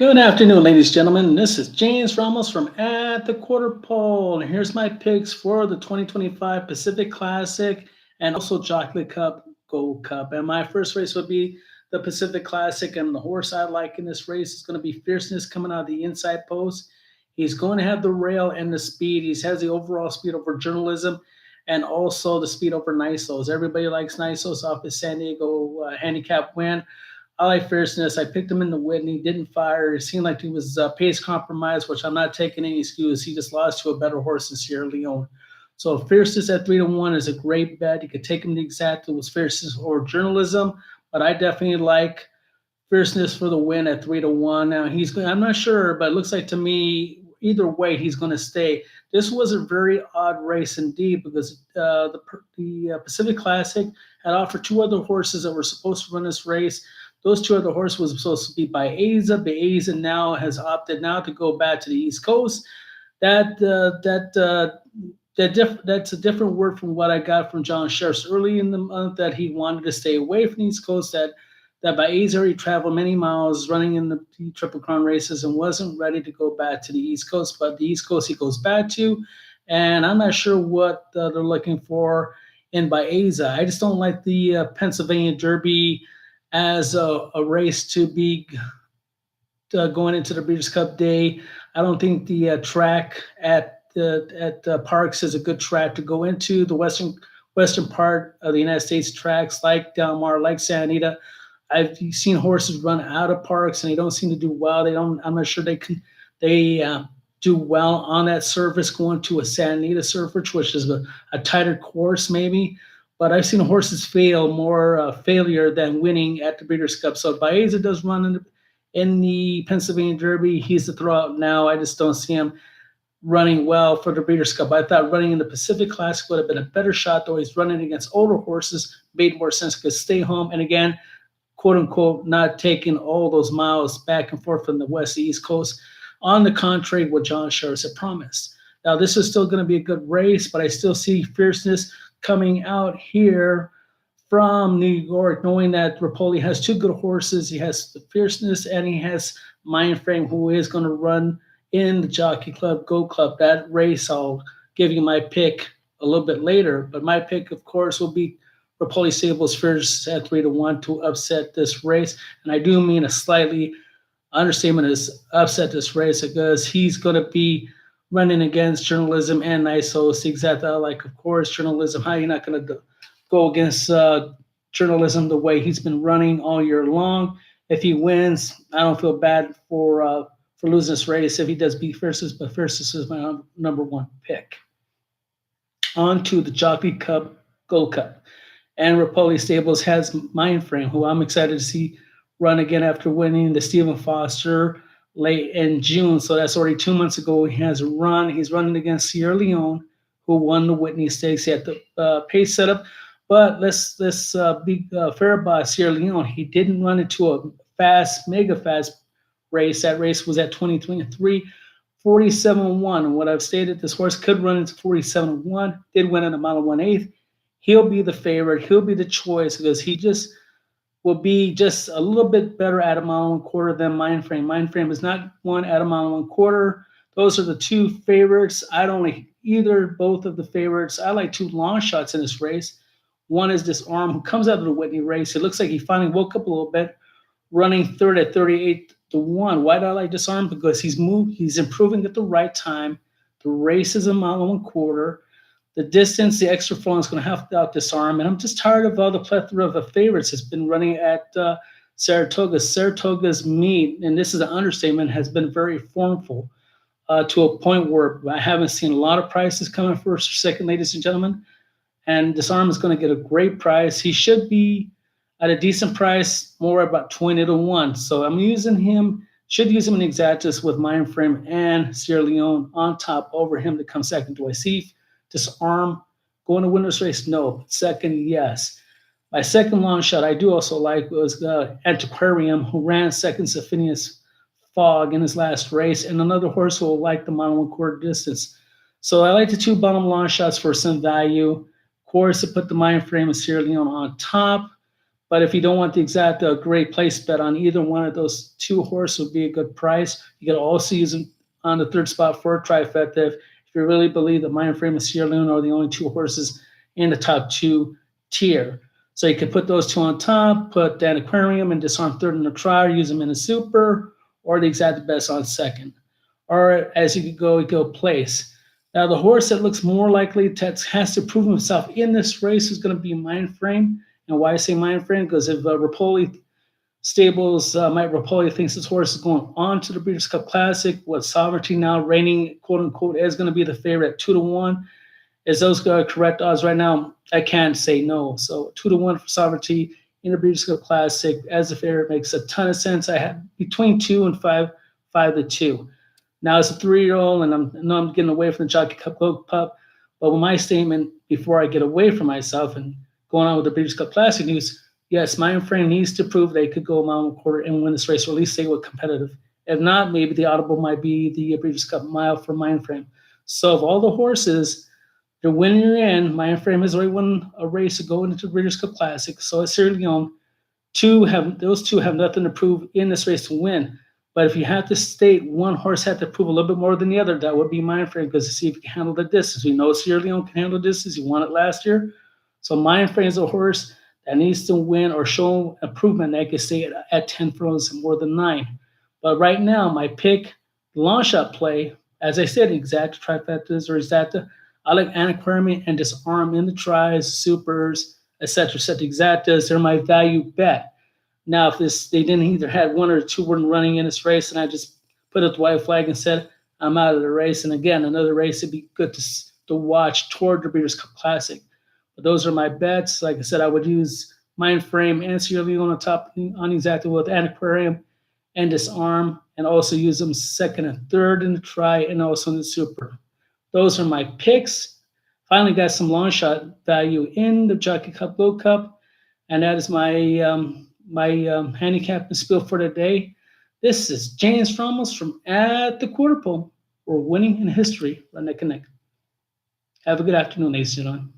Good afternoon, ladies and gentlemen. This is James Ramos from At the Quarter Pole. And here's my picks for the 2025 Pacific Classic and also Jockey Cup Gold Cup. And my first race would be the Pacific Classic. And the horse I like in this race is going to be Fierceness coming out of the inside post. He's going to have the rail and the speed. He has the overall speed over journalism and also the speed over Nisos. Everybody likes Nisos off his San Diego handicap win. I like Fierceness. I picked him in the Whitney, didn't fire. It seemed like he was pace compromised, which I'm not taking any excuse. He just lost to a better horse in Sierra Leone. So Fierceness at 3-1 is a great bet. You could take him the exact. It was Fierceness or journalism, but I definitely like Fierceness for the win at 3-1. Now I'm not sure, but it looks like to me either way he's going to stay. This was a very odd race indeed because the Pacific Classic had offered two other horses that were supposed to run this race. Those two other horses was supposed to be Baeza. Baeza now has opted now to go back to the East Coast. That's a different word from what I got from John Sheriffs early in the month that he wanted to stay away from the East Coast. That Baeza already traveled many miles running in the Triple Crown races and wasn't ready to go back to the East Coast. But the East Coast he goes back to, and I'm not sure what they're looking for in Baeza. I just don't like the Pennsylvania Derby as a race to be going into the Breeders' Cup Day. I don't think the track at Parks is a good track to go into. The western part of the United States tracks like Del Mar, like Santa Anita, I've seen horses run out of Parks and they don't seem to do well. I'm not sure they do well on that surface going to a Santa Anita surface, which is a tighter course maybe. But I've seen horses fail more failure than winning at the Breeders' Cup. So Baeza does run in the Pennsylvania Derby. He's the throwout now. I just don't see him running well for the Breeders' Cup. I thought running in the Pacific Classic would have been a better shot, though he's running against older horses. Made more sense because stay home. And again, quote unquote, not taking all those miles back and forth from the West to East Coast. On the contrary, what John Sheriff had promised. Now, this is still going to be a good race, but I still see Fierceness coming out here from New York, knowing that Rapoli has two good horses. He has the Fierceness and he has Mindframe, who is going to run in the Jockey Club, Go Club. That race, I'll give you my pick a little bit later. But my pick, of course, will be Rapoli Sable's Fierceness at 3-1 to upset this race. And I do mean a slightly understatement is upset this race because he's going to be running against journalism and Nisos. Exactly like, of course, journalism. How are you not going to go against journalism the way he's been running all year long? If he wins, I don't feel bad for losing this race. If he does beat Fierceness, but Fierceness is my number one pick. On to the Jockey Cup Gold Cup. And Rapoli Stables has Mindframe, who I'm excited to see run again after winning the Stephen Foster late in June. So that's already 2 months ago. He has a run. He's running against Sierra Leone, who won the Whitney Stakes. He had the pace setup. But let's be fair about Sierra Leone. He didn't run into a mega fast race. That race was at 2023, 47-1. And what I've stated, this horse could run into 47-1. Did win at a mile and 1/8. He'll be the favorite. He'll be the choice because he just will be just a little bit better at a mile and 1/4 than Mindframe. Mindframe is not one at a mile and 1/4. Those are the two favorites. I don't like both of the favorites. I like two long shots in this race. One is Disarm, who comes out of the Whitney race. It looks like he finally woke up a little bit, running third at 38-1. Why do I like Disarm? Because he's improving at the right time. The race is a mile and 1/4. The distance, the extra furlong is going to have to out Disarm. And I'm just tired of all the plethora of the favorites that's been running at Saratoga. Saratoga's meet, and this is an understatement, has been very formful to a point where I haven't seen a lot of prices coming first or second, ladies and gentlemen. And Disarm is going to get a great price. He should be at a decent price, more about 20-1. So I'm should use him in exactus with Mindframe and Sierra Leone on top over him to come second. Do I see Disarm going to win this race? No. Second, yes. My second long shot I do also like was Antiquarium, who ran second to Phineas Fogg in his last race, and another horse who will like the mile and 1/4 distance. So I like the two bottom long shots for some value. Of course, to put the Mindframe and Sierra Leone on top. But if you don't want the exact great place bet on either one of those two horses, would be a good price. You can also use them on the third spot for a trifecta if you really believe that Mindframe and Sierra Leone are the only two horses in the top two tier. So you can put those two on top, put that aquarium and disarm third in the try, use them in a super, or the exact best on second. Or as you go place. Now the horse that looks more likely has to prove himself in this race is going to be Mindframe. And why I say Mindframe? Because if Rapoli Stables, Mike Rapoli thinks his horse is going on to the Breeders' Cup Classic, with Sovereignty now reigning, quote unquote, is going to be the favorite at 2-1. Is those correct odds right now? I can't say no. So 2-1 for Sovereignty in the Breeders' Cup Classic as a favorite makes a ton of sense. I have between 2 and 5-2. Now it's a 3-year-old, and I'm getting away from the Jockey Cup Gold Cup. But with my statement before I get away from myself and going on with the Breeders' Cup Classic news, yes, Mindframe needs to prove they could go a mile and a quarter and win this race, or at least stay with competitive. If not, maybe the audible might be the Breeders' Cup Mile for Mindframe. So of all the horses, they're winning your end. Mindframe has already won a race to go into the Breeders' Cup Classic. So it's Sierra Leone. Those two have nothing to prove in this race to win. But if you have to state one horse had to prove a little bit more than the other, that would be Mindframe, because to see if he can handle the distance. We know Sierra Leone can handle distance. He won it last year. So Mindframe is a horse that needs to win or show improvement that can stay at 10 furlongs and more than 9. But right now, my pick, the long shot play, as I said, exact trifectas or exacta, I like Antiquarian and Disarm in the tries, supers, etc. Exactas. They're my value bet. Now, if they didn't either had one or two weren't running in this race, and I just put up the white flag and said I'm out of the race, and again another race, it'd be good to watch toward the Breeders' Cup Classic. But those are my bets. Like I said, I would use Mindframe and Sierra Leone on top on exactly with Antiquarium and Disarm, and also use them second and third in the try and also in the super. Those are my picks. Finally got some long shot value in the Jockey Cup Gold Cup, and that is my handicap and spiel for today. This is James Ramos from At the Quarter Pole. We're winning in history, right neck and neck. Have a good afternoon, ladies and gentlemen.